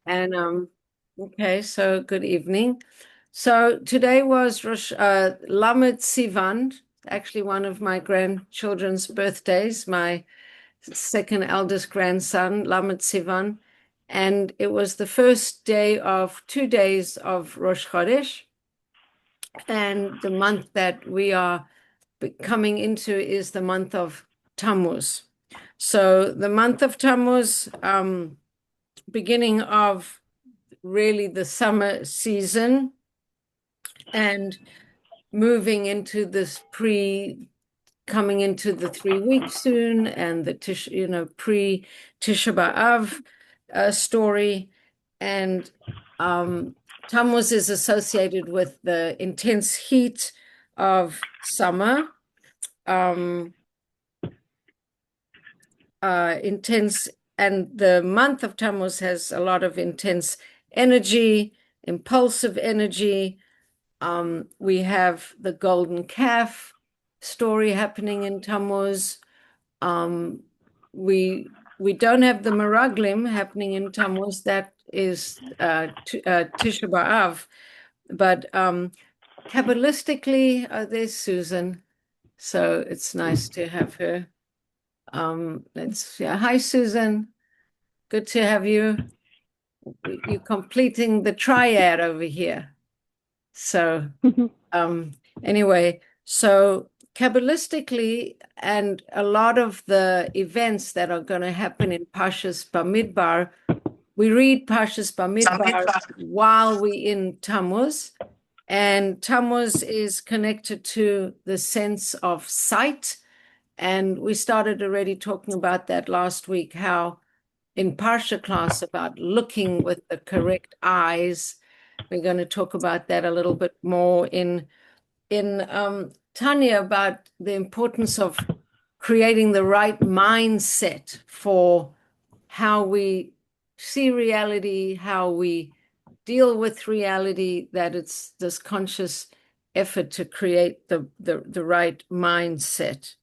And okay, so good evening. So today was Lamed Sivan, actually one of my grandchildren's birthdays, my second eldest grandson, Lamed Sivan, and it was the first day of 2 days of Rosh Chodesh, and the month that we are coming into is the month of Tammuz. So the month of Tammuz, beginning of really the summer season and moving into this coming into the 3 weeks soon and the pre Tisha B'Av story. And Tammuz is associated with the intense heat of summer, intense, and the month of Tammuz has a lot of intense energy, impulsive energy. We have the golden calf story happening in Tammuz. We don't have the Meraglim happening in Tammuz. That is Tisha B'Av. But Kabbalistically, there's Susan. So it's nice to have her. Hi, Susan. Good to have you. You're completing the triad over here. So anyway, so Kabbalistically, and a lot of the events that are going to happen in Parshas Bamidbar, we read Parshas Bamidbar while we're in Tammuz, and Tammuz is connected to the sense of sight, and we started already talking about that last week, how in Parsha class about looking with the correct eyes. We're going to talk about that a little bit more in Tanya, about the importance of creating the right mindset for how we see reality, how we deal with reality, that it's this conscious effort to create the right mindset.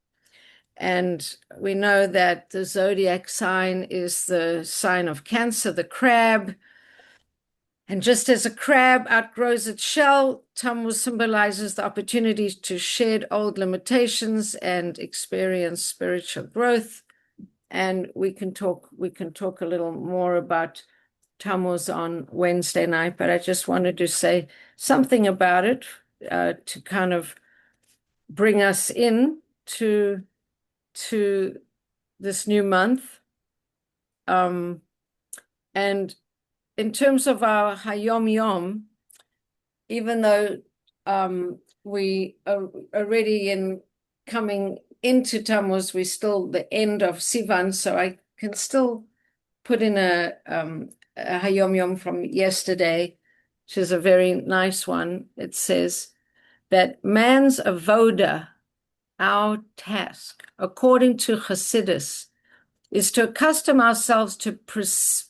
And we know that the zodiac sign is the sign of Cancer, the crab. And just as a crab outgrows its shell, Tammuz symbolizes the opportunity to shed old limitations and experience spiritual growth. And we can talk a little more about Tammuz on Wednesday night, but I just wanted to say something about it to kind of bring us in to this new month. And in terms of our Hayom Yom, even though we are already coming into Tammuz, we're still the end of Sivan, so I can still put in a Hayom Yom from yesterday, which is a very nice one. It says that man's avoda, our task, according to Chassidus, is to accustom ourselves to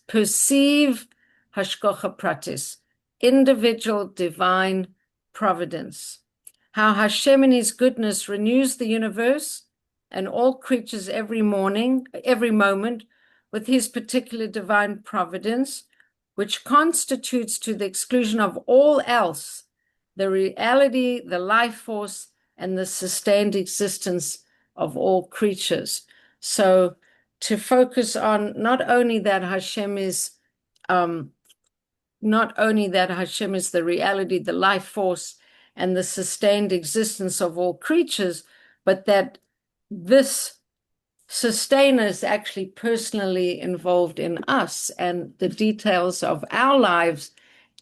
perceive hashgacha pratis, individual divine providence, how Hashem in his goodness renews the universe and all creatures every moment with his particular divine providence, which constitutes, to the exclusion of all else, the reality, the life force, and the sustained existence of all creatures. So to focus on not only that Hashem is the reality, the life force, and the sustained existence of all creatures, but that this sustainer is actually personally involved in us, and the details of our lives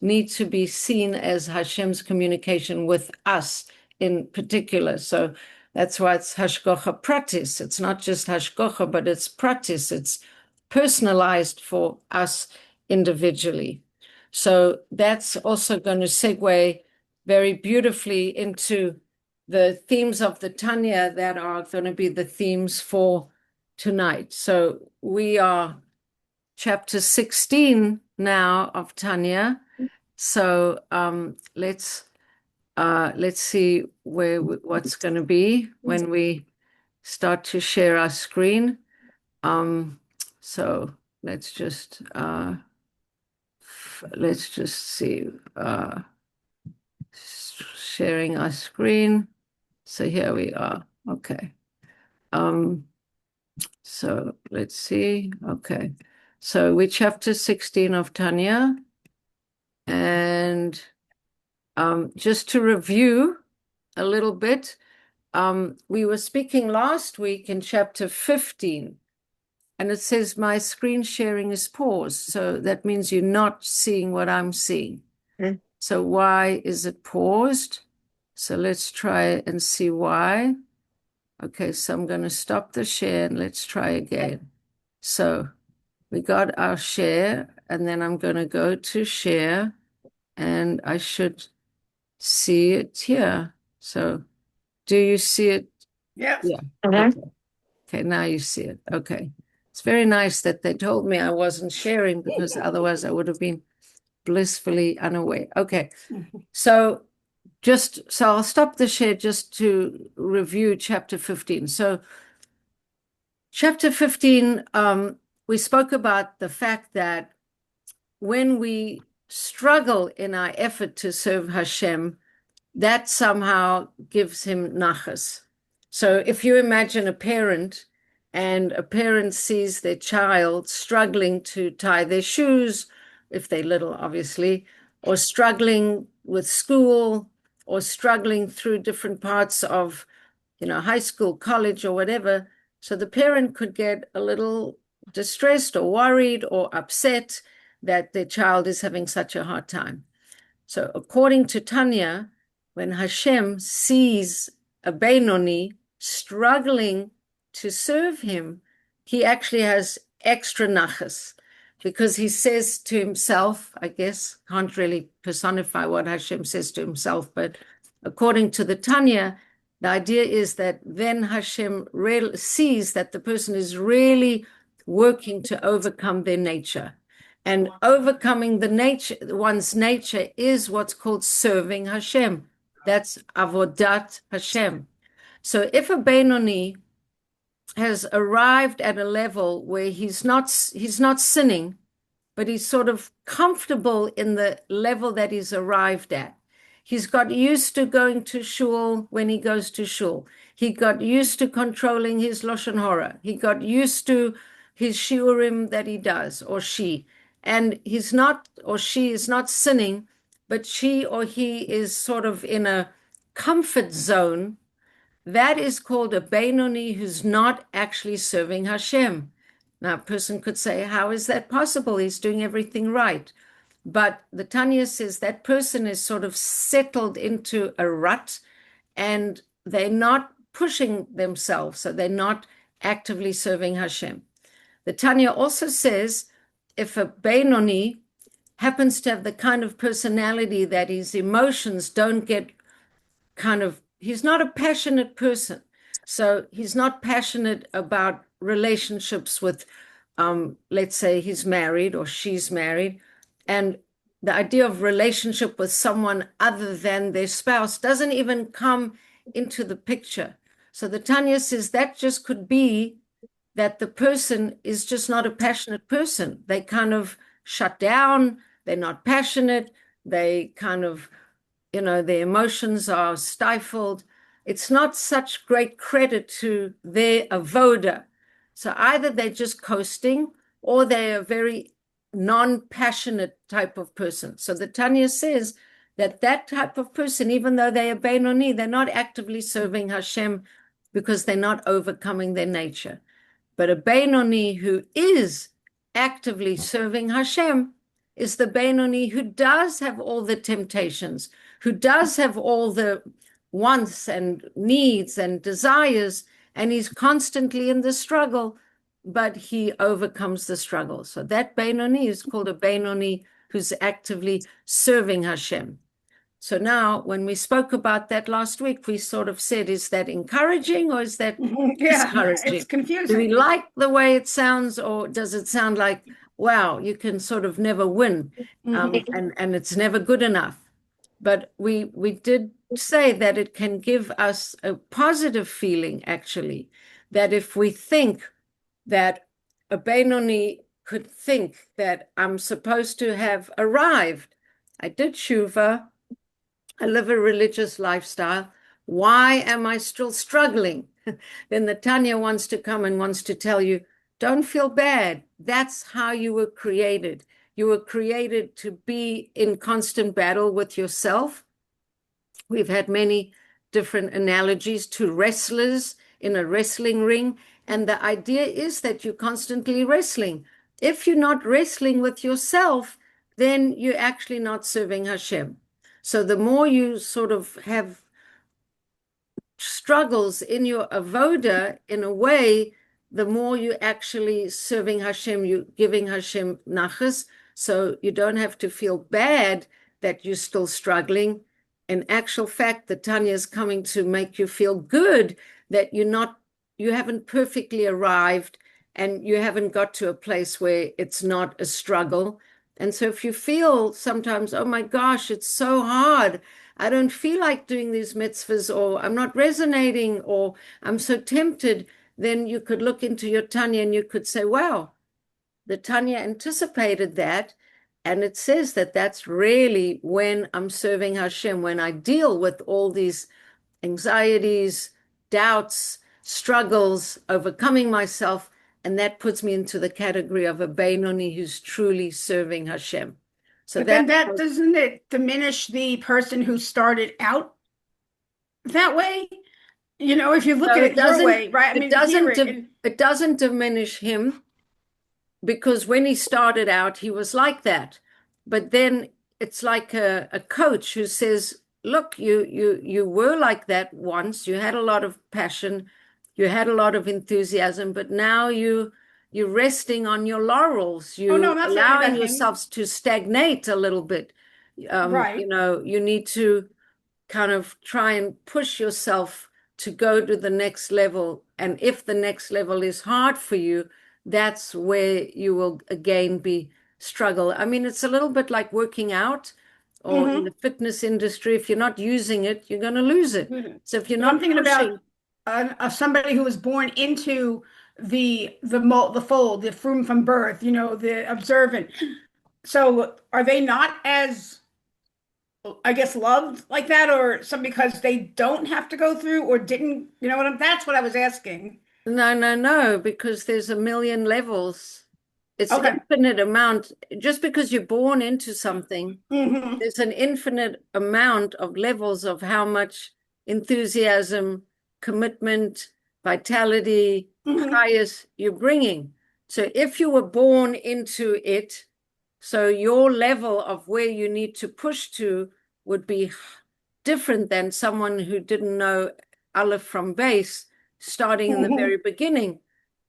need to be seen as Hashem's communication with us in particular. So that's why it's hashgacha pratis. It's not just hashgacha, but it's pratis. It's personalized for us individually. So that's also going to segue very beautifully into the themes of the Tanya that are going to be the themes for tonight. So we are chapter 16 now of Tanya. So let's see what's going to be when we start to share our screen. So let's just let's just see, sharing our screen. So here we are. Okay. So let's see. Okay. So we're chapter 16 of Tanya. And just to review a little bit, we were speaking last week in chapter 15, and it says my screen sharing is paused. So that means you're not seeing what I'm seeing. So why is it paused? So let's try and see why. Okay, so I'm going to stop the share and let's try again. So we got our share, and then I'm going to go to share, and I should see it here. So do you see it? Yes. Yeah. Okay. Okay, now you see it. Okay. It's very nice that they told me I wasn't sharing, because otherwise I would have been blissfully unaware. Okay. So I'll stop the share just to review chapter 15. So chapter 15, we spoke about the fact that when we struggle in our effort to serve Hashem, that somehow gives him nachas. So if you imagine a parent, and a parent sees their child struggling to tie their shoes, if they're little, obviously, or struggling with school, or struggling through different parts of, high school, college, or whatever. So the parent could get a little distressed or worried or upset that their child is having such a hard time. So according to Tanya, when Hashem sees a Benoni struggling to serve him, he actually has extra nachas, because he says to himself, I guess, can't really personify what Hashem says to himself, but according to the Tanya, the idea is that then Hashem sees that the person is really working to overcome their nature. And overcoming one's nature is what's called serving Hashem. That's avodat Hashem. So if a Benoni has arrived at a level where he's not sinning, but he's sort of comfortable in the level that he's arrived at. He's got used to going to shul when he goes to shul. He got used to controlling his lashon hara. He got used to his shiurim that he does, or she. And he's not, or she is not sinning, but she or he is sort of in a comfort zone. That is called a Benoni who's not actually serving Hashem. Now, a person could say, how is that possible? He's doing everything right. But the Tanya says that person is sort of settled into a rut, and they're not pushing themselves, so they're not actively serving Hashem. The Tanya also says if a Benoni happens to have the kind of personality that his emotions don't get he's not a passionate person. So he's not passionate about relationships with, let's say he's married or she's married, and the idea of relationship with someone other than their spouse doesn't even come into the picture. So the Tanya says that just could be that the person is just not a passionate person. They kind of shut down, they're not passionate, they kind of, their emotions are stifled. It's not such great credit to their avoda. So either they're just coasting, or they're a very non-passionate type of person. So the Tanya says that type of person, even though they are Benoni, they're not actively serving Hashem because they're not overcoming their nature. But a Benoni who is actively serving Hashem is the Benoni who does have all the temptations, who does have all the wants and needs and desires, and he's constantly in the struggle, but he overcomes the struggle. So that Benoni is called a Benoni who's actively serving Hashem. So now, when we spoke about that last week, we sort of said, is that encouraging or is that discouraging? It's confusing. Do we like the way it sounds, or does it sound like, wow, you can sort of never win, and it's never good enough? But we did say that it can give us a positive feeling, actually, that if we think that a Benoni could think that I'm supposed to have arrived. I did tshuva. I live a religious lifestyle. Why am I still struggling? Then the Tanya wants to come and wants to tell you, don't feel bad. That's how you were created. You were created to be in constant battle with yourself. We've had many different analogies to wrestlers in a wrestling ring. And the idea is that you're constantly wrestling. If you're not wrestling with yourself, then you're actually not serving Hashem. So the more you sort of have struggles in your avoda, in a way, the more you actually serving Hashem, you giving Hashem nachas. So you don't have to feel bad that you're still struggling. In actual fact, the Tanya is coming to make you feel good that you haven't perfectly arrived and you haven't got to a place where it's not a struggle. And so if you feel sometimes, oh my gosh, it's so hard, I don't feel like doing these mitzvahs, or I'm not resonating, or I'm so tempted, then you could look into your Tanya and you could say, wow, the Tanya anticipated that. And it says that that's really when I'm serving Hashem, when I deal with all these anxieties, doubts, struggles, overcoming myself. And that puts me into the category of a Beinoni who's truly serving Hashem. So but then that doesn't it diminish the person who started out that way? You know, if you look at it your way, right? I mean, it doesn't diminish him, because when he started out, he was like that. But then it's like a coach who says, look, you were like that once. You had a lot of passion. You had a lot of enthusiasm, but now you're resting on your laurels. You're allowing yourselves to stagnate a little bit. Right. You know, you need to kind of try and push yourself to go to the next level. And if the next level is hard for you, that's where you will again be struggle. I mean, it's a little bit like working out or in the fitness industry. If you're not using it, you're going to lose it. So if you're not, I'm thinking about somebody who was born into the fold, the frum from birth, you know, the observant. So are they not as, I guess, loved like that, or some because they don't have to go through or didn't, you know that's what I was asking. No, because there's a million levels. It's an infinite amount. Just because you're born into something, there's an infinite amount of levels of how much enthusiasm, commitment, vitality, highest you're bringing. So if you were born into it, so your level of where you need to push to would be different than someone who didn't know Aleph from base, starting in the very beginning.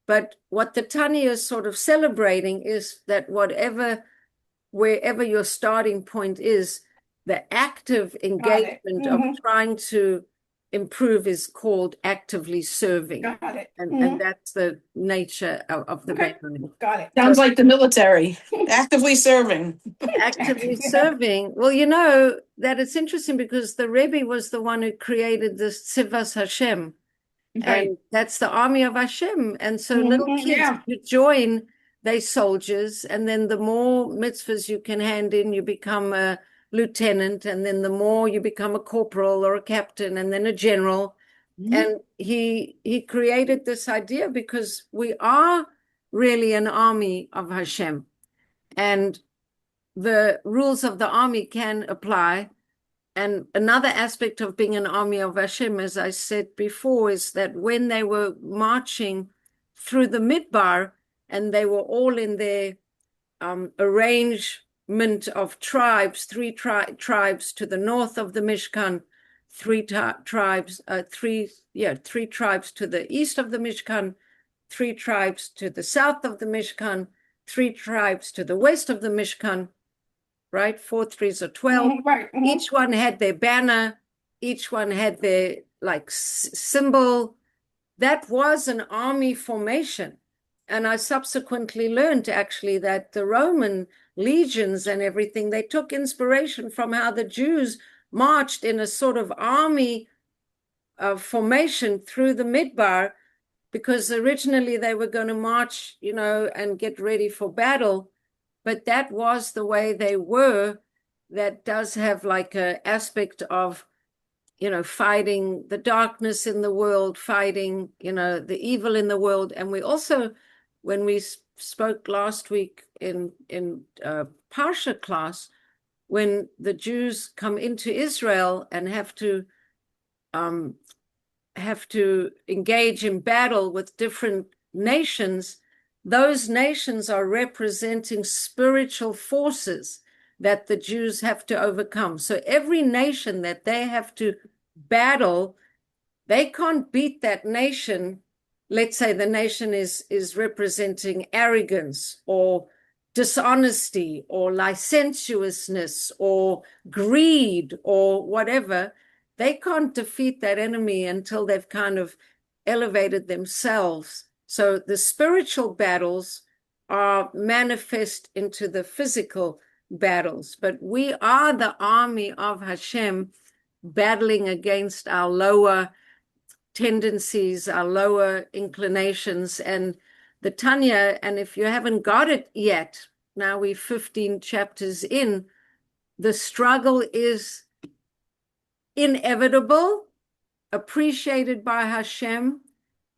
But what the Tanya is sort of celebrating is that wherever your starting point is, the active engagement of trying to improve is called actively serving. Got it. And that's the nature of the Beinoni. Got it. Sounds like the military, actively serving. Actively serving. Well, you know, that it's interesting because the Rebbe was the one who created the Tzivas Hashem. Right. And that's the army of Hashem. And so little kids who join, they soldiers. And then the more mitzvahs you can hand in, you become a lieutenant. And then the more you become a corporal or a captain and then a general. And he created this idea because we are really an army of Hashem. And the rules of the army can apply. And another aspect of being an army of Hashem, as I said before, is that when they were marching through the Midbar and they were all in their arrangement of tribes, three tribes to the north of the Mishkan, three tribes to the east of the Mishkan, three tribes to the south of the Mishkan, three tribes to the west of the Mishkan. Right? 4 3s are 12. Each one had their banner. Each one had their symbol. That was an army formation. And I subsequently learned actually that the Roman legions and everything, they took inspiration from how the Jews marched in a sort of army formation through the Midbar because originally they were going to march, and get ready for battle, but that was the way they were. That does have like an aspect of, fighting the darkness in the world, fighting, the evil in the world. And we also, when we spoke last week in Parsha class, when the Jews come into Israel and have to engage in battle with different nations, those nations are representing spiritual forces that the Jews have to overcome. So every nation that they have to battle, they can't beat that nation. Let's say the nation is representing arrogance or dishonesty or licentiousness or greed or whatever. They can't defeat that enemy until they've kind of elevated themselves. So the spiritual battles are manifest into the physical battles, but we are the army of Hashem battling against our lower tendencies, our lower inclinations. And the Tanya, and if you haven't got it yet, now we're 15 chapters in, the struggle is inevitable, appreciated by Hashem.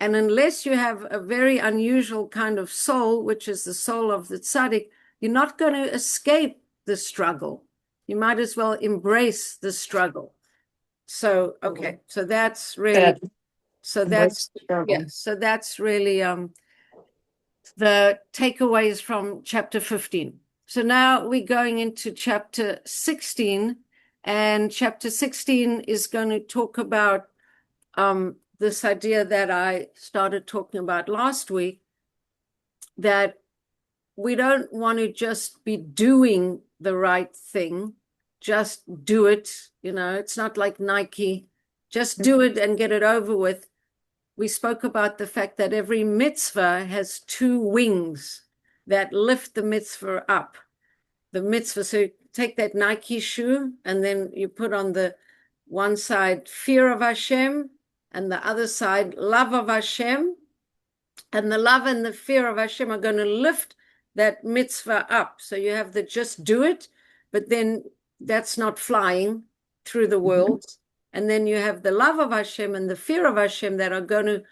And unless you have a very unusual kind of soul, which is the soul of the tzaddik, you're not going to escape the struggle. You might as well embrace the struggle. So, okay, so that's really, so that's, yeah, so that's really the takeaways from chapter 15. So now we're going into chapter 16, and chapter 16 is going to talk about this idea that I started talking about last week, that we don't want to just be doing the right thing, just do it. It's not like Nike, just do it and get it over with. We spoke about the fact that every mitzvah has two wings that lift the mitzvah up. The mitzvah, so you take that Nike shoe and then you put on the one side fear of Hashem and the other side love of Hashem. And the love and the fear of Hashem are going to lift that mitzvah up. So you have the just do it, but then that's not flying through the world. And then you have the love of Hashem and the fear of Hashem that are going to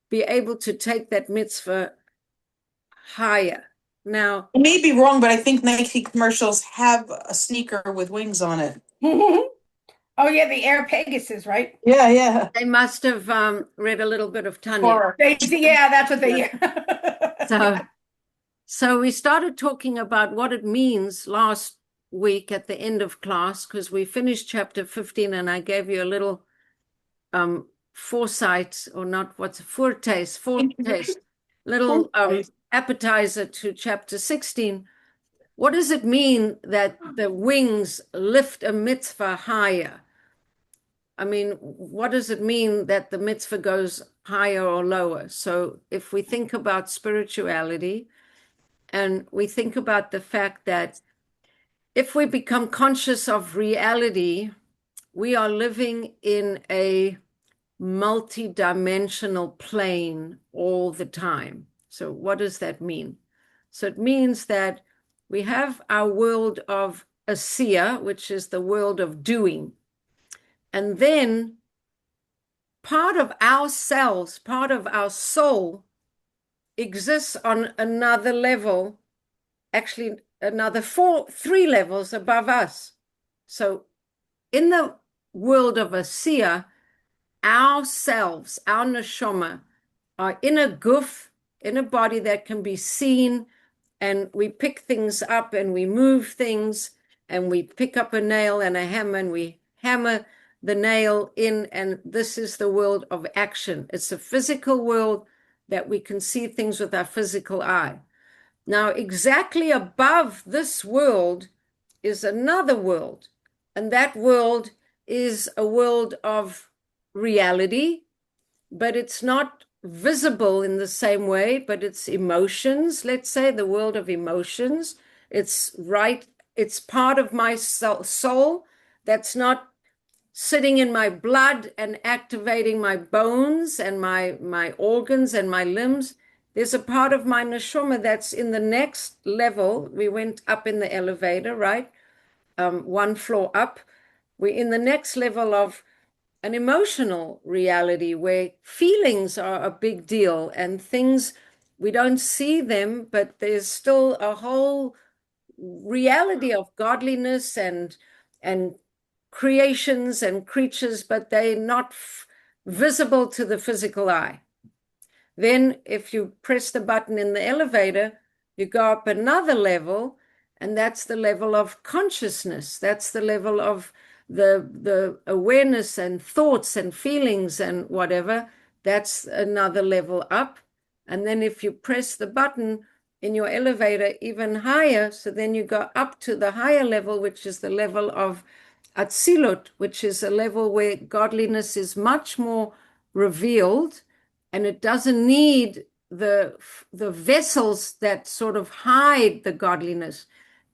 be able to take that mitzvah higher. Now, I may be wrong, but I think Nike commercials have a sneaker with wings on it. Oh yeah, the Air Pegasus, right? Yeah. they must have read a little bit of Tanya. Yeah, that's what they. So we started talking about what it means last week at the end of class, because we finished chapter 15 and I gave you a little foresight, or not, what's a foretaste, little appetizer to chapter 16. What does it mean that the wings lift a mitzvah higher? I mean, what does it mean that the mitzvah goes higher or lower? So if we think about spirituality and we think about the fact that if we become conscious of reality, we are living in a multi-dimensional plane all the time. So what does that mean? So it means that we have our world of Asiya, which is the world of doing. And then part of ourselves, part of our soul exists on another level, actually another three levels above us. So in the world of Asiya, ourselves, our neshama, are in a guf, in a body that can be seen, and we pick things up and we move things, and we pick up a nail and a hammer and we hammer the nail in, and this is the world of action. It's a physical world that we can see things with our physical eye. Now, exactly above this world is another world, and that world is a world of reality, but it's not visible in the same way, but it's emotions, let's say, the world of emotions. It's part of my soul that's not sitting in my blood and activating my bones and my organs and my limbs. There's a part of my neshama that's in the next level. We went up in the elevator, right? One floor up. We're in the next level of an emotional reality where feelings are a big deal and things, we don't see them, but there's still a whole reality of godliness and creations and creatures, but they're not visible to the physical eye. Then if you press the button in the elevator, you go up another level, and that's the level of consciousness. That's the level of the awareness and thoughts and feelings and whatever. That's another level up. And then if you press the button in your elevator even higher, so then you go up to the higher level, which is the level of Atzilut, which is a level where godliness is much more revealed, and it doesn't need the vessels that sort of hide the godliness.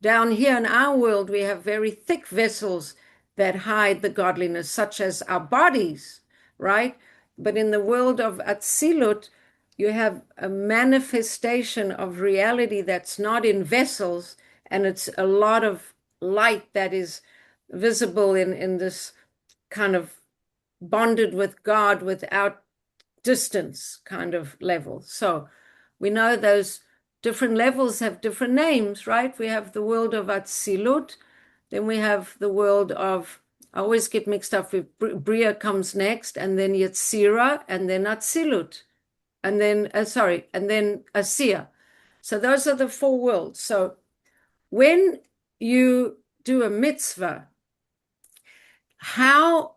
Down here in our world, we have very thick vessels that hide the godliness, such as our bodies, right? But in the world of Atzilut, you have a manifestation of reality that's not in vessels, and it's a lot of light that is visible in this kind of bonded with God without distance kind of level. So we know those different levels have different names, right? We have the world of Atzilut, then we have the world of, I always get mixed up with Bria comes next, and then Yetzirah, and then Atzilut, and then, and then Asiya. So those are the four worlds. So when you do a mitzvah, how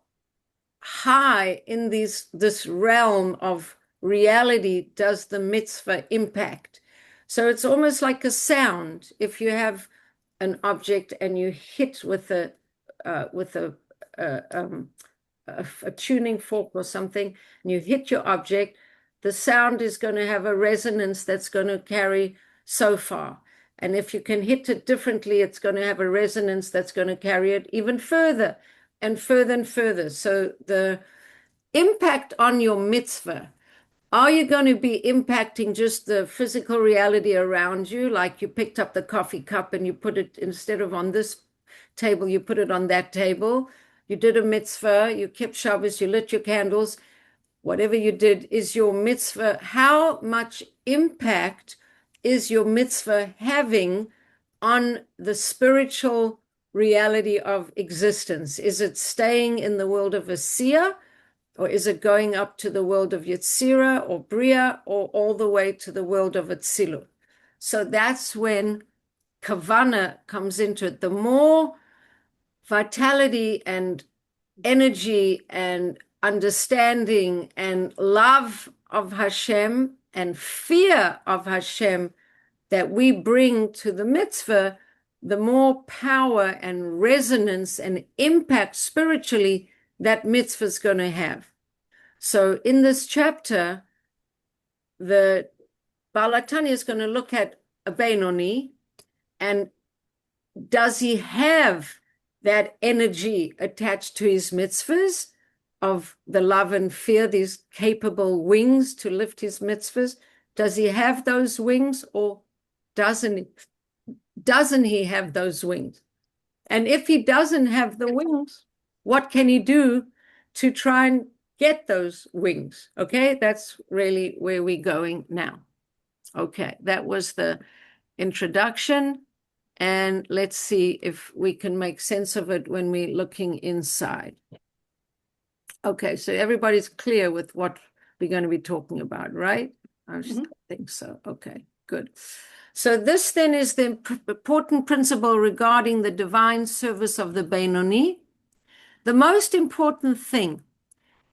high in this realm of reality does the mitzvah impact? So it's almost like a sound. If you have an object and you hit with a tuning fork or something, and you hit your object, the sound is going to have a resonance that's going to carry so far. And if you can hit it differently, it's going to have a resonance that's going to carry it even further and further and further. So the impact on your mitzvah, are you going to be impacting just the physical reality around you? Like you picked up the coffee cup and you put it, instead of on this table, you put it on that table. You did a mitzvah, you kept Shabbos, you lit your candles. Whatever you did is your mitzvah. How much impact is your mitzvah having on the spiritual reality of existence? Is it staying in the world of Asiya, or is it going up to the world of Yetzirah or Bria, or all the way to the world of Atzilut? So that's when Kavana comes into it. The more vitality and energy and understanding and love of Hashem and fear of Hashem that we bring to the mitzvah, the more power and resonance and impact spiritually that mitzvah is going to have. So in this chapter, the Baal HaTanya is going to look at a Benoni, and does he have that energy attached to his mitzvahs of the love and fear, these capable wings to lift his mitzvahs? Does he have those wings, or doesn't he have those wings? And if he doesn't have the wings, what can he do to try and get those wings? Okay, that's really where we're going now. Okay, that was the introduction. And let's see if we can make sense of it when we're looking inside. Okay, so everybody's clear with what we're going to be talking about, right? I think so. Okay, good. So this then is the important principle regarding the divine service of the Benoni. The most important thing,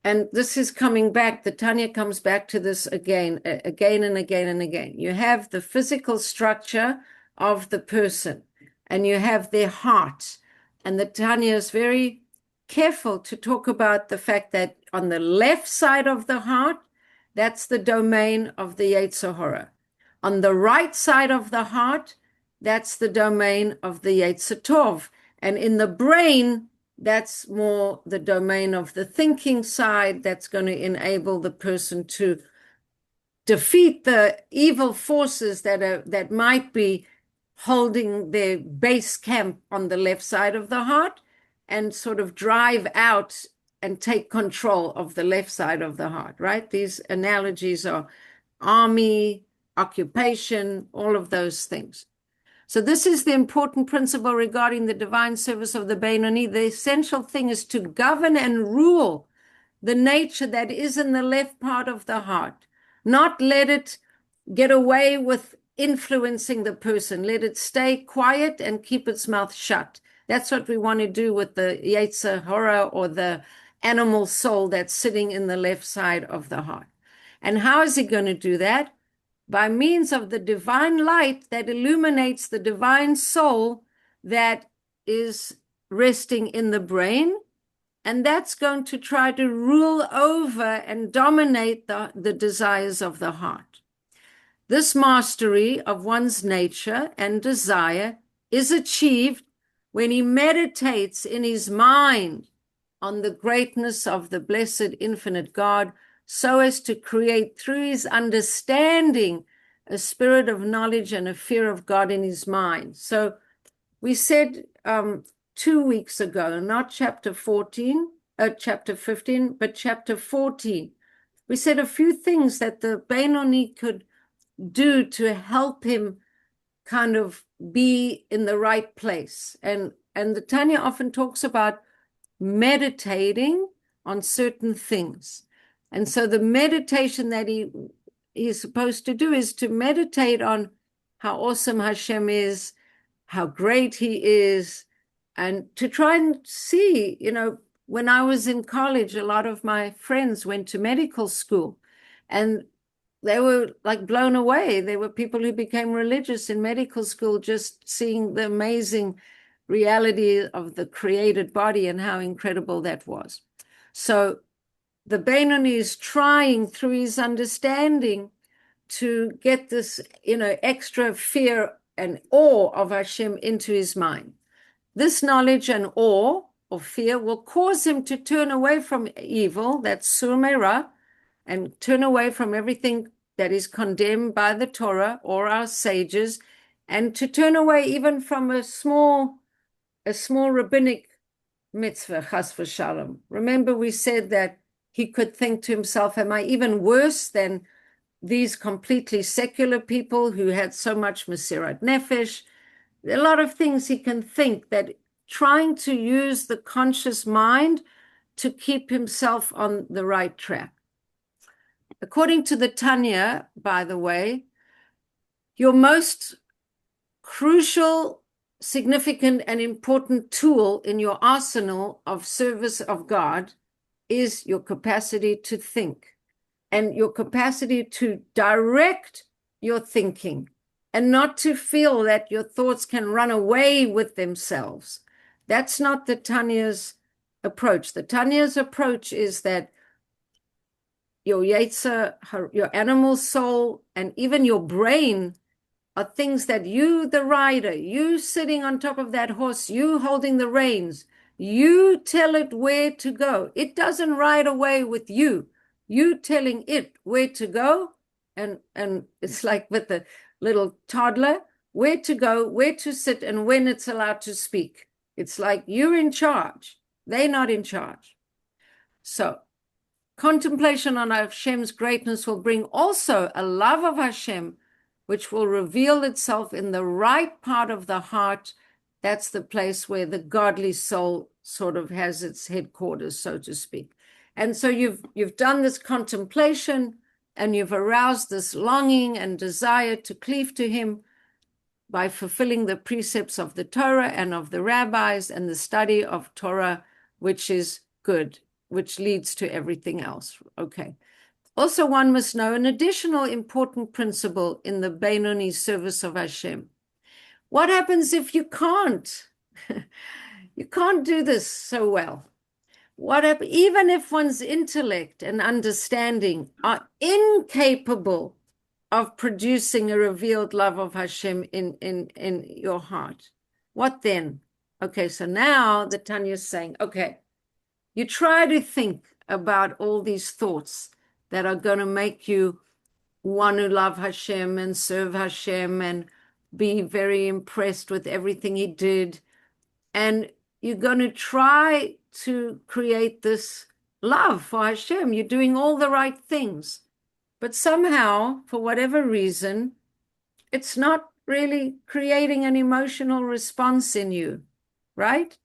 and this is coming back, the Tanya comes back to this again and again and again. You have the physical structure of the person, and you have their heart. And the Tanya is very careful to talk about the fact that on the left side of the heart, that's the domain of the Yetzer Hara. On the right side of the heart, that's the domain of the Yetzer Tov. And in the brain, that's more the domain of the thinking side that's going to enable the person to defeat the evil forces that might be holding their base camp on the left side of the heart and sort of drive out and take control of the left side of the heart, right? These analogies are army, occupation, all of those things. So this is the important principle regarding the divine service of the Benoni. The essential thing is to govern and rule the nature that is in the left part of the heart, not let it get away with influencing the person. Let it stay quiet and keep its mouth shut. That's what we want to do with the Yetzer Hara, or the animal soul that's sitting in the left side of the heart. And how is he going to do that? By means of the divine light that illuminates the divine soul that is resting in the brain. And that's going to try to rule over and dominate the desires of the heart. This mastery of one's nature and desire is achieved when he meditates in his mind on the greatness of the blessed infinite God, so as to create through his understanding a spirit of knowledge and a fear of God in his mind. So we said 2 weeks ago, not chapter 15, but chapter 14, we said a few things that the Benoni could do to help him kind of be in the right place. And the Tanya often talks about meditating on certain things. And so the meditation that he's supposed to do is to meditate on how awesome Hashem is, how great he is, and to try and see, when I was in college, a lot of my friends went to medical school, and they were like blown away. There were people who became religious in medical school just seeing the amazing reality of the created body and how incredible that was. So the Benoni is trying through his understanding to get this, extra fear and awe of Hashem into his mind. This knowledge and awe or fear will cause him to turn away from evil, that's sur merah, and turn away from everything that is condemned by the Torah or our sages, and to turn away even from a small rabbinic mitzvah, chas v'shalom. Remember, we said that he could think to himself, am I even worse than these completely secular people who had so much mesirat nefesh? A lot of things he can think, that trying to use the conscious mind to keep himself on the right track. According to the Tanya, by the way, your most crucial, significant, and important tool in your arsenal of service of God is your capacity to think and your capacity to direct your thinking, and not to feel that your thoughts can run away with themselves. That's not the Tanya's approach. The Tanya's approach is that your Yetzer, your animal soul, and even your brain are things that you, the rider, you sitting on top of that horse, you holding the reins, you tell it where to go. It doesn't ride away with you. You telling it where to go. And it's like with the little toddler, where to go, where to sit, and when it's allowed to speak. It's like you're in charge. They're not in charge. So contemplation on Hashem's greatness will bring also a love of Hashem, which will reveal itself in the right part of the heart. That's the place where the godly soul sort of has its headquarters, so to speak. And so you've done this contemplation, and you've aroused this longing and desire to cleave to him by fulfilling the precepts of the Torah and of the rabbis and the study of Torah, which is good, which leads to everything else. Okay. Also, one must know an additional important principle in the Benoni service of Hashem. What happens if you can't? You can't do this so well. Even if one's intellect and understanding are incapable of producing a revealed love of Hashem in your heart, what then? Okay, so now the Tanya is saying, okay, you try to think about all these thoughts that are going to make you want to love Hashem and serve Hashem and be very impressed with everything he did. And you're going to try to create this love for Hashem. You're doing all the right things. But somehow, for whatever reason, it's not really creating an emotional response in you, right?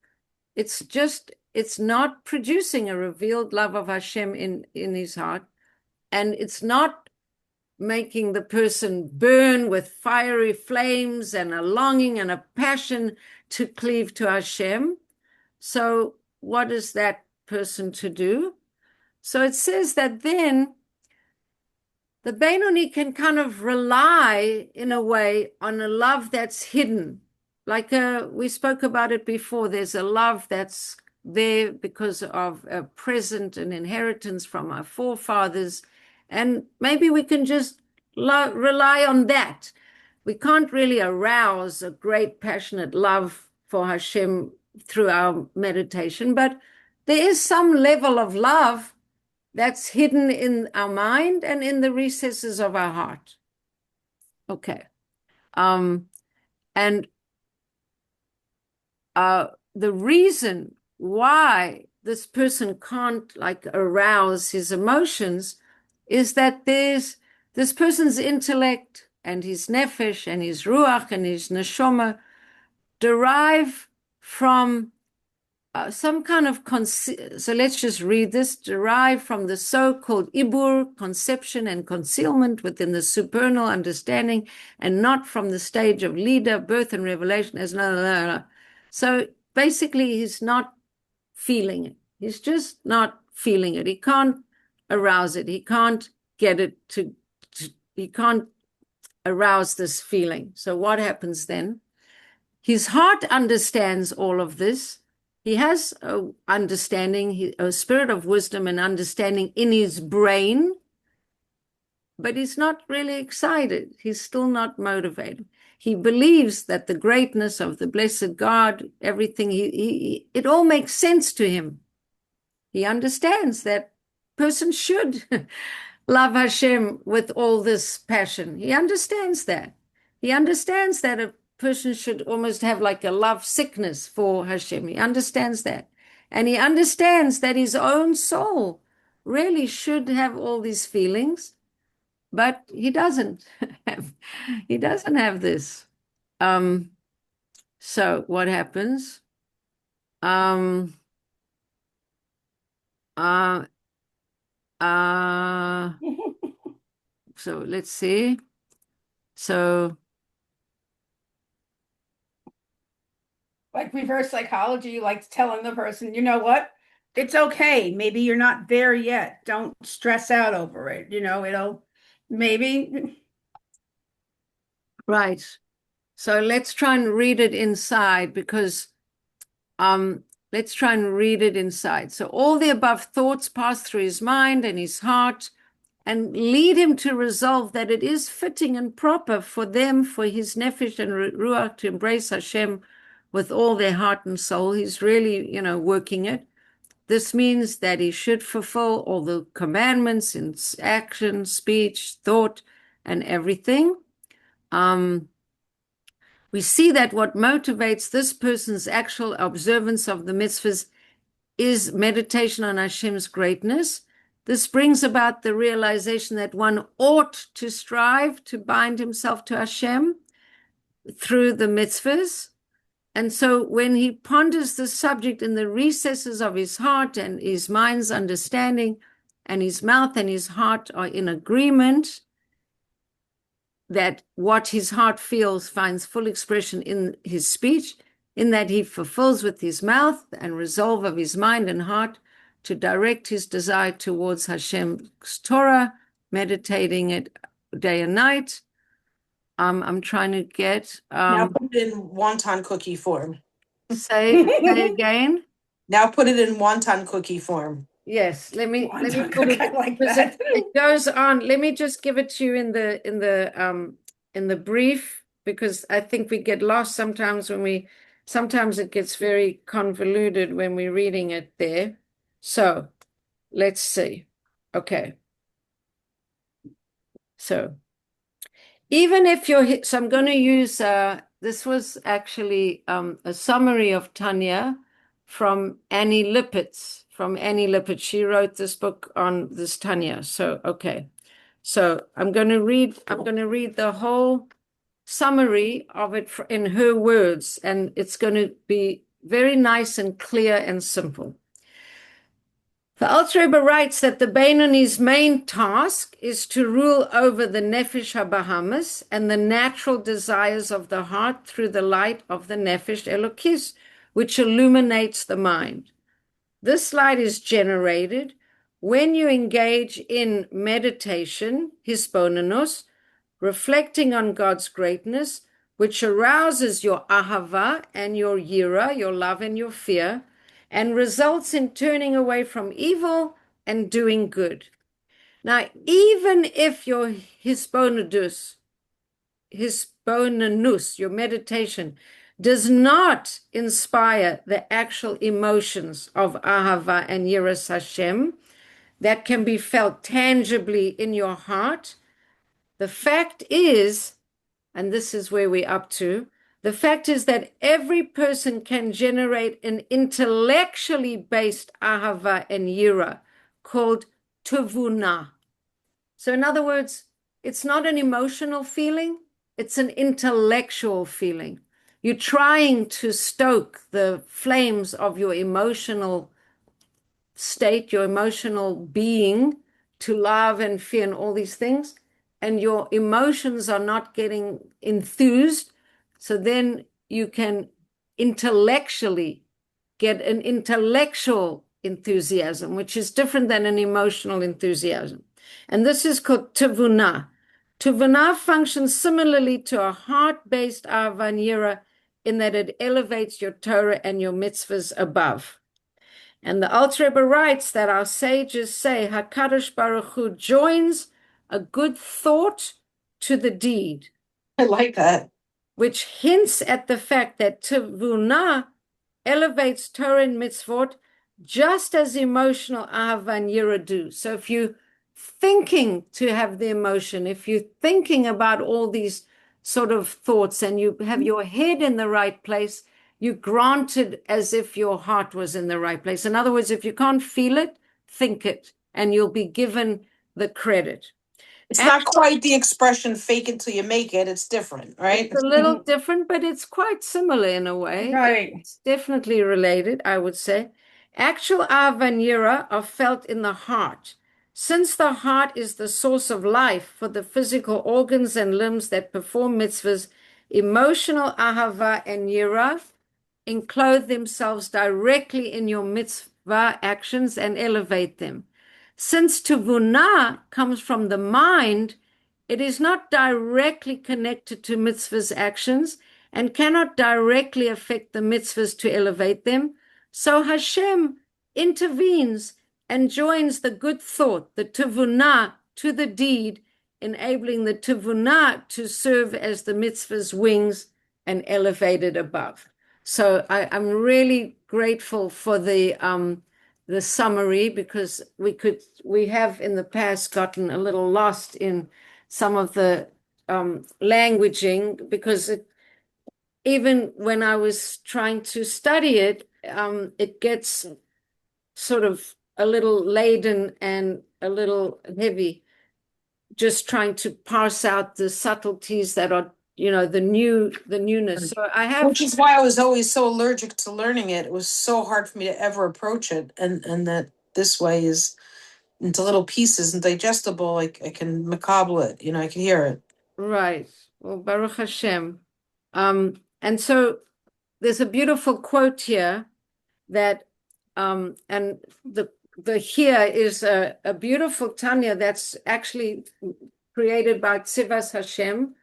It's not producing a revealed love of Hashem in his heart. And it's not making the person burn with fiery flames and a longing and a passion to cleave to Hashem. So what is that person to do? So it says that then the Benoni can kind of rely in a way on a love that's hidden. Like we spoke about it before, there's a love that's there because of a present, an inheritance from our forefathers. And maybe we can just rely on that. We can't really arouse a great passionate love for Hashem through our meditation, but there is some level of love that's hidden in our mind and in the recesses of our heart. Okay. And the reason why this person can't like arouse his emotions is that there's this person's intellect and his nefesh and his ruach and his neshama derive from some kind of, so let's just read this, derived from the so-called ibur, conception and concealment within the supernal understanding, and not from the stage of leader, birth and revelation as no. So basically he's not feeling it. He's just not feeling it. He can't arouse it. He can't get it he can't arouse this feeling. So what happens then? His heart understands all of this. He has a understanding, a spirit of wisdom and understanding in his brain, but he's not really excited. He's still not motivated. He believes that the greatness of the blessed God, everything, it all makes sense to him. He understands that person should love Hashem with all this passion. He understands that. He understands that a person should almost have like a love sickness for Hashem. He understands that. And he understands that his own soul really should have all these feelings, but he doesn't have this. So what happens? So let's see. So Like reverse psychology, like telling the person, you know what? It's okay. Maybe you're not there yet. Don't stress out over it. It'll maybe. right. So let's try and read it inside because let's try and read it inside. So all the above thoughts pass through his mind and his heart and lead him to resolve that it is fitting and proper for them, for his nefesh and ruach, to embrace Hashem with all their heart and soul. He's really, working it. This means that he should fulfill all the commandments in action, speech, thought, and everything. We see that what motivates this person's actual observance of the mitzvahs is meditation on Hashem's greatness. This brings about the realization that one ought to strive to bind himself to Hashem through the mitzvahs. And so when he ponders the subject in the recesses of his heart and his mind's understanding, and his mouth and his heart are in agreement, that what his heart feels finds full expression in his speech, in that he fulfills with his mouth and resolve of his mind and heart to direct his desire towards Hashem's Torah, meditating it day and night. I'm trying to get Now put it in wonton cookie form. say again. Now put it in wonton cookie form. Yes, let me put it, I like because that. it goes on. Let me just give it to you in the brief, because I think we get lost sometimes when we sometimes it gets very convoluted when we're reading it there. So let's see. Okay. So even if you're, so I'm going to use, this was actually a summary of Tanya from Annie Lippitz. From Annie Lippitz. She wrote this book on this Tanya. So, okay. So I'm going to read the whole summary of it in her words, and it's going to be very nice and clear and simple. The Alter Rebbe writes that the Beinoni's main task is to rule over the Nefesh HaBahamis and the natural desires of the heart through the light of the Nefesh Elokis, which illuminates the mind. This light is generated when you engage in meditation, hisbonenus, reflecting on God's greatness, which arouses your ahava and your yira, your love and your fear, and results in turning away from evil and doing good. Now, even if your hisbonenus, your meditation, does not inspire the actual emotions of ahava and yiras Hashem that can be felt tangibly in your heart, the fact is, and this is where we're up to, the fact is that every person can generate an intellectually based ahava and yira called tuvuna. So in other words, it's not an emotional feeling, it's an intellectual feeling. You're trying to stoke the flames of your emotional state, your emotional being, to love and fear and all these things, and your emotions are not getting enthused, so then you can intellectually get an intellectual enthusiasm, which is different than an emotional enthusiasm. And this is called tevuna. Tevuna functions similarly to a heart-based avanira in that it elevates your Torah and your mitzvahs above. And the Alter Rebbe writes that our sages say HaKadosh Baruch Hu joins a good thought to the deed. I like that. Which hints at the fact that Tevuna elevates Torah and mitzvot just as emotional ahava and yira do. So if you're thinking to have the emotion, if you're thinking about all these sort of thoughts and you have your head in the right place, you're granted as if your heart was in the right place. In other words, if you can't feel it, think it, and you'll be given the credit. It's not quite the expression fake it till you make it. It's different, right? It's a little different, but it's quite similar in a way. Right. It's definitely related, I would say. Actual ahava and yira are felt in the heart. Since the heart is the source of life for the physical organs and limbs that perform mitzvahs, emotional ahava and yira enclose themselves directly in your mitzvah actions and elevate them. Since tuvuna comes from the mind, it is not directly connected to mitzvahs actions and cannot directly affect the mitzvahs to elevate them. So Hashem intervenes and joins the good thought, the tuvuna, to the deed, enabling the tuvuna to serve as the mitzvah's wings and elevate it above. So I'm really grateful for the summary, because we have in the past gotten a little lost in some of the languaging, because even when I was trying to study it, it gets sort of a little laden and a little heavy, just trying to parse out the subtleties that are, the newness. So I have, Which is why I was always so allergic to learning it. It was so hard for me to ever approach it. And that this way is into little pieces and digestible. I can macabre it, I can hear it. Right. Well, Baruch Hashem. And so there's a beautiful quote here that, and the here is a beautiful Tanya that's actually created by Tzivas Hashem.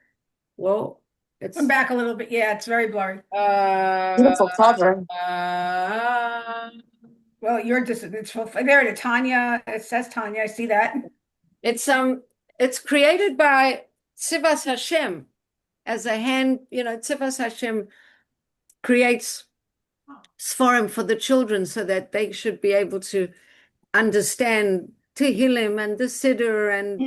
Well, it's Come back a little bit. Yeah, it's very blurry. Beautiful cover. Well, you're just it's there. The Tanya. It says Tanya. I see that. It's created by Tzivas Hashem as a hand. Tzivas Hashem creates sforim for the children so that they should be able to understand Tehillim and the Siddur and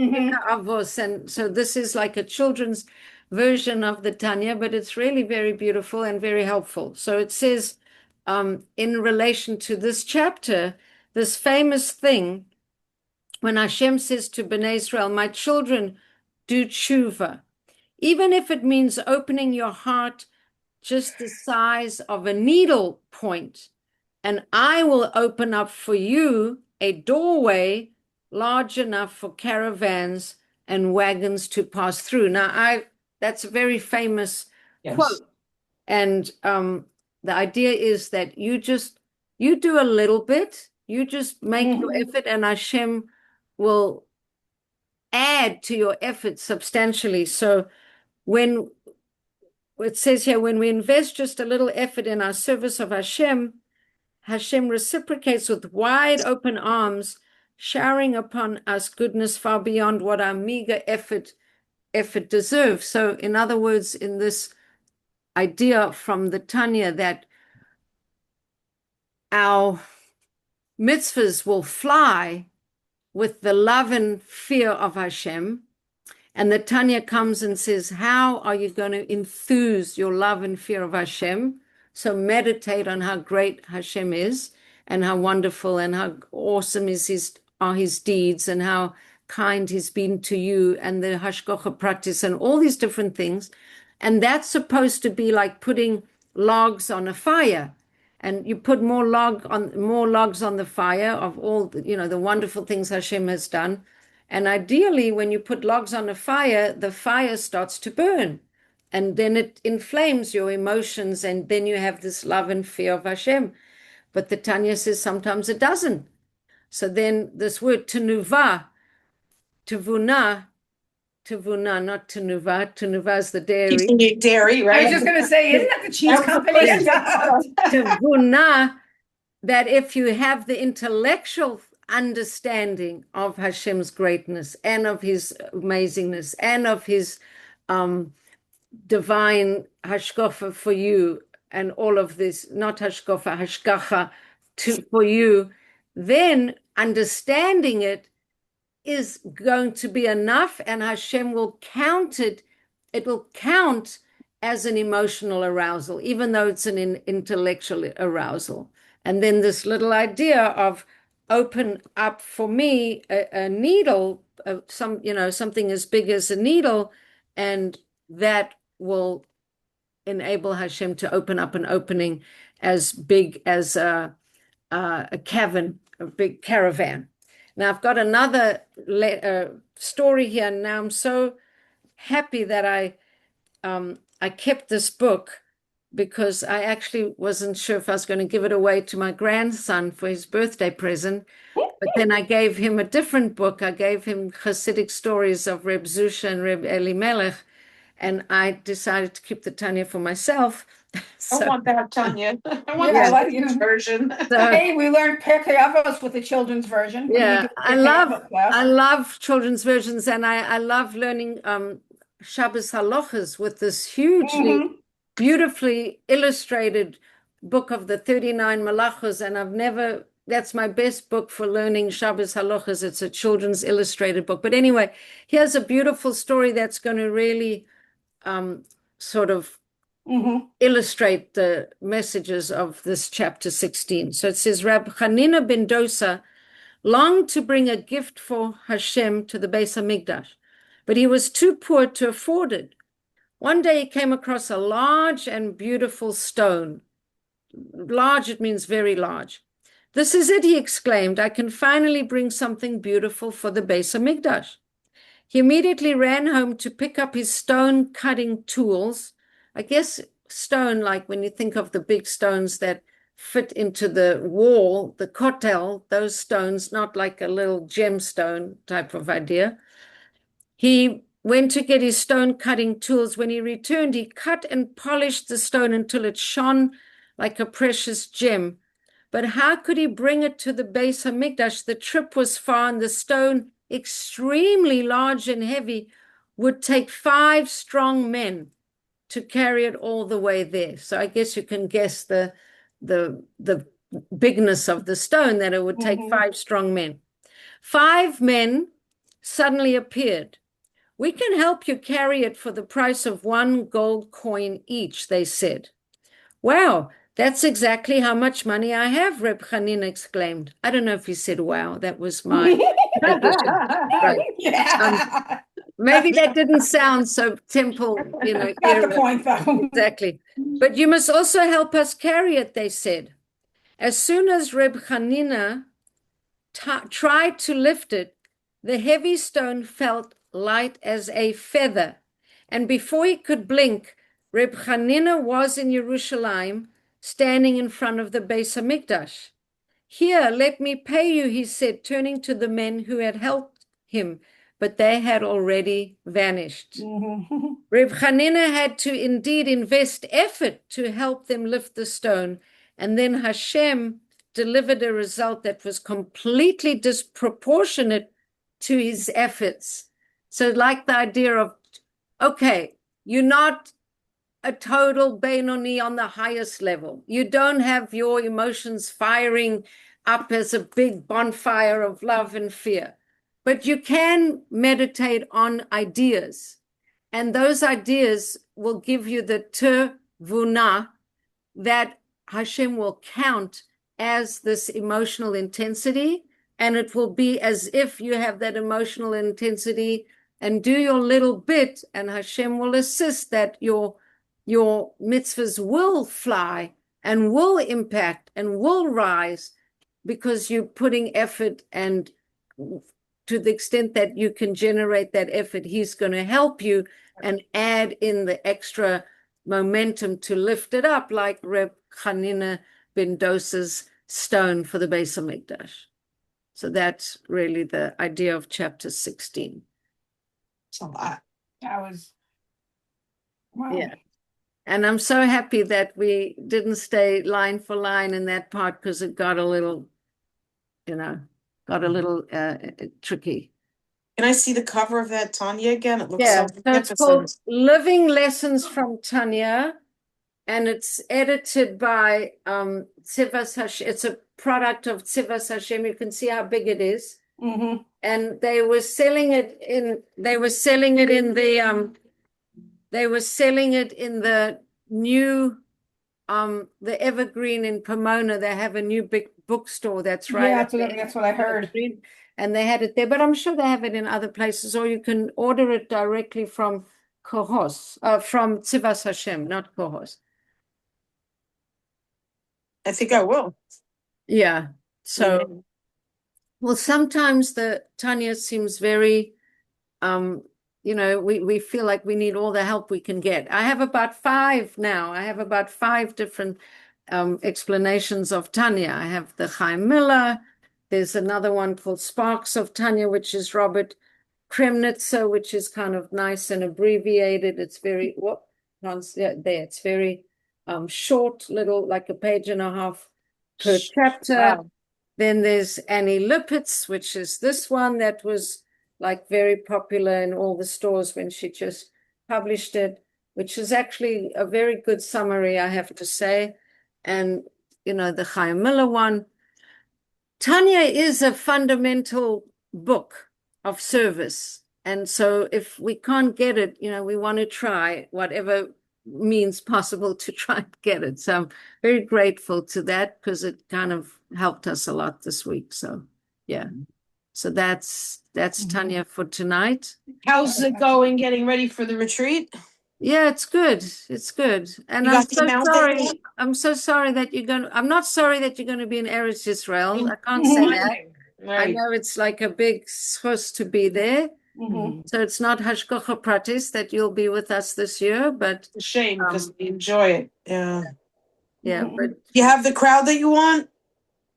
Avos. And so this is like a children's version of the Tanya, but it's really very beautiful and very helpful. So it says, in relation to this chapter, this famous thing, when Hashem says to Bnei Israel, my children, do tshuva, even if it means opening your heart just the size of a needle point, and I will open up for you a doorway large enough for caravans and wagons to pass through. Now, that's a very famous quote. And the idea is that you do a little bit, you just make your effort, and Hashem will add to your effort substantially. So when it says here, when we invest just a little effort in our service of Hashem, Hashem reciprocates with wide open arms, showering upon us goodness far beyond what our meager effort deserves. So in other words, in this idea from the Tanya that our mitzvahs will fly with the love and fear of Hashem, and the Tanya comes and says, how are you going to enthuse your love and fear of Hashem? So meditate on how great Hashem is and how wonderful and how awesome are his deeds and how kind he's been to you and the hashgacha practice and all these different things. And that's supposed to be like putting logs on a fire. And you put more logs on the fire of all the wonderful things Hashem has done. And ideally, when you put logs on a fire, the fire starts to burn. And then it inflames your emotions, and then you have this love and fear of Hashem. But the Tanya says sometimes it doesn't. So then this word tenuvah, not tenuvah is the dairy. Keeping it dairy, right? I was just going to say, isn't that the cheese company? Tevunah, that if you have the intellectual understanding of Hashem's greatness and of his amazingness and of his divine hashgacha for you and all of this, not hashgacha for you, then understanding it is going to be enough, and Hashem will count it. It will count as an emotional arousal, even though it's an intellectual arousal. And then this little idea of open up for me a needle, something as big as a needle, and that will enable Hashem to open up an opening as big as a cavern, a big caravan. Now, I've got another story here. Now, I'm so happy that I kept this book, because I actually wasn't sure if I was going to give it away to my grandson for his birthday present. But then I gave him a different book. I gave him Hasidic stories of Reb Zusha and Reb Elimelech, and I decided to keep the Tanya for myself. I want that, Tanya. I want Yeah, the like, children's version. Hey, we learned Pirkei Avos with the children's version. Yeah, I love children's versions, and I love learning Shabbos halachas with this hugely beautifully illustrated book of the 39 malachos, and that's my best book for learning Shabbos halachas. It's a children's illustrated book. But anyway, here's a beautiful story that's going to really sort of illustrate the messages of this chapter 16. So it says, Rab Chanina ben Dosa longed to bring a gift for Hashem to the Beis Hamikdash, but he was too poor to afford it. One day he came across a large and beautiful stone. Large, it means very large. This is it, he exclaimed. I can finally bring something beautiful for the Beis Hamikdash. He immediately ran home to pick up his stone cutting tools. I guess stone, like when you think of the big stones that fit into the wall, the kotel, those stones, not like a little gemstone type of idea. He went to get his stone cutting tools. When he returned, he cut and polished the stone until it shone like a precious gem. But how could he bring it to the Beis Hamikdash? The trip was far, and the stone, extremely large and heavy, would take 5 strong men to carry it all the way there. So I guess you can guess the bigness of the stone, that it would take 5 strong men. 5 men suddenly appeared. We can help you carry it for the price of 1 gold coin each, they said. Wow, that's exactly how much money I have, Reb Chanina exclaimed. I don't know if he said wow, that was my addition. Right. Yeah. Maybe that didn't sound so temple, Got the era. point, though. Exactly. But you must also help us carry it, they said. As soon as Reb Chanina tried to lift it, the heavy stone felt light as a feather. And before he could blink, Reb Chanina was in Jerusalem, standing in front of the Beis Hamikdash. Here, let me pay you, he said, turning to the men who had helped him, but they had already vanished. Reb Chanina had to indeed invest effort to help them lift the stone, and then Hashem delivered a result that was completely disproportionate to his efforts. So like the idea of, okay, you're not a total Benoni on the highest level. You don't have your emotions firing up as a big bonfire of love and fear, but you can meditate on ideas. And those ideas will give you the tevunah that Hashem will count as this emotional intensity. And it will be as if you have that emotional intensity and do your little bit, and Hashem will assist that your mitzvahs will fly and will impact and will rise because you're putting effort, and to the extent that you can generate that effort, he's going to help you and add in the extra momentum to lift it up, like Reb Chanina ben Dosa's stone for the Beis Hamikdash. So that's really the idea of chapter 16. It's a lot. That was, wow. Yeah. And I'm so happy that we didn't stay line for line in that part, because it got a little, tricky. Can I see the cover of that, Tanya, again? It looks Yeah, so so it's called magnificent. Living Lessons from Tanya, and it's edited by Tzivas Hashem. It's a product of Tzivas Hashem. You can see how big it is. And they were selling it in the new the Evergreen in Pomona. They have a new big bookstore that's right. Yeah, that's what I heard. And they had it there, but I'm sure they have it in other places, or you can order it directly from Kohos, from Tzivas Hashem, not Kohos. I think I will. Yeah. So, well, sometimes the Tanya seems very, we feel like we need all the help we can get. I have about 5 now. I have about 5 different explanations of Tanya. I have the Chaim Miller. There's another one called Sparks of Tanya, which is Robert Kremnitzer, which is kind of nice and abbreviated. It's very, it's very short, little, like a page and a half per chapter. Wow. Then there's Annie Lippitz, which is this one that was like very popular in all the stores when she just published it, which is actually a very good summary, I have to say. And, the Chaim Miller one. Tanya is a fundamental book of service. And so if we can't get it, we want to try whatever means possible to try and get it. So I'm very grateful to that, because it kind of helped us a lot this week. So, yeah. So that's Tanya for tonight. How's it going getting ready for the retreat? Yeah, it's good. It's good. And You I'm got the so amount sorry. that- I'm so sorry that I'm not sorry that you're going to be in Eretz Israel. I can't say that. I Right. know it's like a big schus to be there. So it's not Hashkocha Pratis that you'll be with us this year, but It's a shame because we enjoy it. Yeah. yeah, but You have the crowd that you want?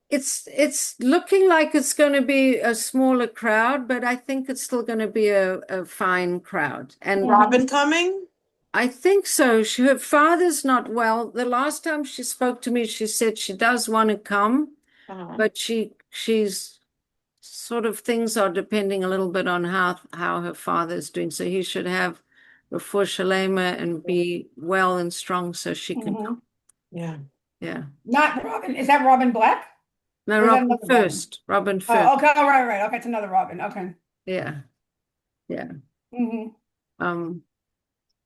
it's looking like it's going to be a smaller crowd, but I think it's still going to be a fine crowd. And Robin coming? I think so. Her father's not well. The last time she spoke to me, she said she does want to come, but she's sort of, things are depending a little bit on how her father's doing. So he should have before Shalema and be well and strong so she can Mhm. come. Yeah. Yeah. Not Robin. Is that Robin Black? No, Or is that Robin another Robin? first. Robin first. Oh, okay. Oh, right. Okay, it's another Robin. Okay. Yeah. Yeah. Hmm.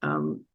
Um,